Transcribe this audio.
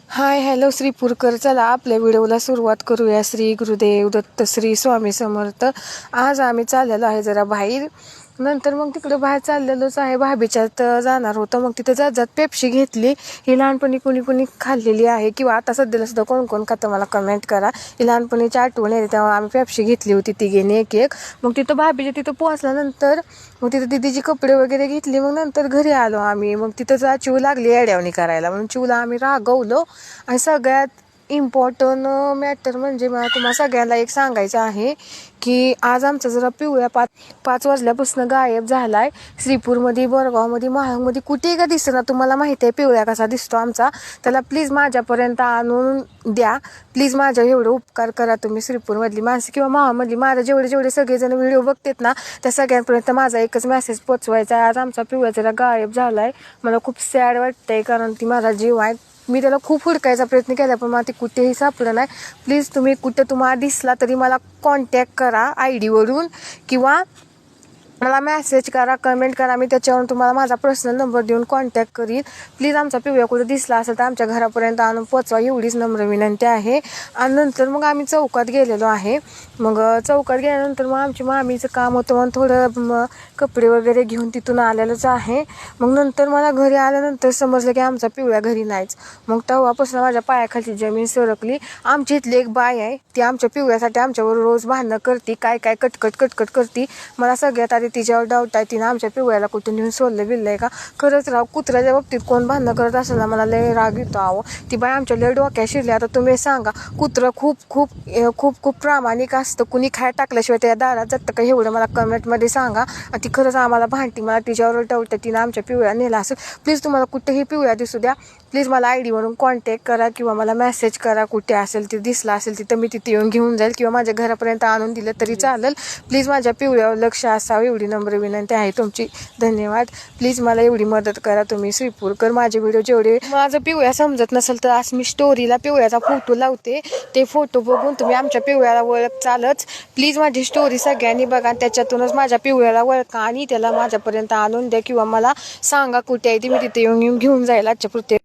Hi hello श्रीपूरकर, चला आपल्या व्हिडिओला सुरुवात करूया. श्री गुरुदेव दत्त, श्री स्वामी समर्थ. आज आम्ही चाललेलो आहे जरा बाहेर. नंतर मग तिकडे बाहेर चाललेलोच आहे. भाभीच्यात जाणार होतं. मग तिथे जात जात पेप्सी घेतली. ही लहानपणी कुणी कुणी खाल्लेली आहे किंवा आता सध्याला सुद्धा कोण कोण खातं मला कमेंट करा. ही लहानपणीची आठवण आहे. तेव्हा आम्ही पेप्सी घेतली होती तिघीने एक एक. मग तिथं भाभीच्या तिथं पोहोचल्यानंतर मग तिथं दिदीची कपडे वगैरे घेतली. मग नंतर घरी आलो आम्ही. मग तिथं चिव लागली येड्यावणी करायला म्हणून चिवला आम्ही रागवलो. आणि सगळ्यात इम्पॉर्टंट मॅटर म्हणजे मला तुम्हाला सगळ्यांना एक सांगायचं आहे की आज आमचा जरा पिवळ्या 5 वाजल्यापासून गायब झाला आहे. श्रीपूरमध्ये, बोरगावमध्ये, महागमध्ये कुठेही का दिसना. तुम्हाला माहिती आहे पिवळ्या कसा दिसतो आमचा. त्याला प्लीज माझ्यापर्यंत आणून द्या. प्लीज माझ्या एवढं उपकार करा तुम्ही श्रीपूरमधली माणसं किंवा महामधली. माझ्या जेवढे सगळेजण व्हिडिओ बघतात ना त्या सगळ्यांपर्यंत माझा एकच मेसेज पोचवायचा आहे. आज आमचा पिवळ्या जरा गायब झाला आहे. मला खूप सॅड वाटतंय कारण ती माझा जीव आहे. मी त्याला खूप हुडकायचा प्रयत्न केला पण मला ते कुठेही सापडलं नाही. प्लीज तुम्ही कुठं तुम्हाला दिसला तरी मला कॉन्टॅक्ट करा ID वरून किंवा मला मेसेज करा, कमेंट करा. मी त्याच्यावरून तुम्हाला माझा पर्सनल नंबर देऊन कॉन्टॅक्ट करीन. प्लीज आमचा पिवळ्या कुठे दिसला असेल तर आमच्या घरापर्यंत आणून पोचवा एवढीच नम्र विनंती आहे. आणि नंतर मग आम्ही चौकात गेलेलो आहे. मग चौकात गेल्यानंतर मग आमची मामीचं काम होतं म्हणून थोडं कपडे वगैरे घेऊन तिथून आलेलंच आहे. मग नंतर मला घरी आल्यानंतर समजलं की आमचा पिवळ्या घरी नाहीच. मग तेव्हापासून माझ्या पायाखालची जमीन सरकली. आमची इथली एक बाई आहे ती आमच्या पिवळ्यासाठी आमच्यावर रोज भांडणं करते. काय कटकट करते. मला सगळ्यात आधी तिच्यावर डाऊट आहे. तिनं आमच्या पिवळ्याला कुठे नेऊन सोडलं बिललं आहे का. खरंच राव, कुत्र्याच्या बाबतीत कोण भांडणं करत असेल ना मला लय राग येतो. आहो ती बाई आमच्या लय डोक्या शिरली. आता तुम्ही सांगा, कुत्रं खूप खूप खूप खूप प्रामाणिक असतं. कुणी खाय टाकल्याशिवाय त्या दारात जातं का एवढं मला कमेंटमध्ये सांगा. आणि ती खरंच आम्हाला भांडती. मला तिच्यावर डाऊट आहे. तिनं आमच्या पिवळ्या नेला असेल. प्लीज तुम्हाला कुठेही पिवळ्या दिसू द्या, प्लीज मला ID वरून कॉन्टॅक्ट करा किंवा मला मेसेज करा. कुठे असेल ते दिसला असेल तिथं मी तिथे येऊन घेऊन जाईल किंवा माझ्या घरापर्यंत आणून दिलं तरी चालेल. प्लीज माझ्या पिवळ्यावर लक्ष असावं एवढी नम्र विनंती आहे तुमची. धन्यवाद. प्लीज मला एवढी मदत करा तुम्ही श्रीपूरकर. माझे व्हिडिओ जेवढे माझं पिवळ्या समजत नसेल तर आज मी स्टोरीला पिवळ्याचा फोटो लावते. ते फोटो बघून तुम्ही आमच्या पिवळ्याला ओळख चालच. प्लीज माझी स्टोरी सगळ्यांनी बघा. त्याच्यातूनच माझ्या पिवळ्याला ओळखा आणि त्याला माझ्यापर्यंत आणून द्या किंवा मला सांगा कुठे आहे ती. मी तिथे येऊन घेऊन जाईल आजच्या पुरते.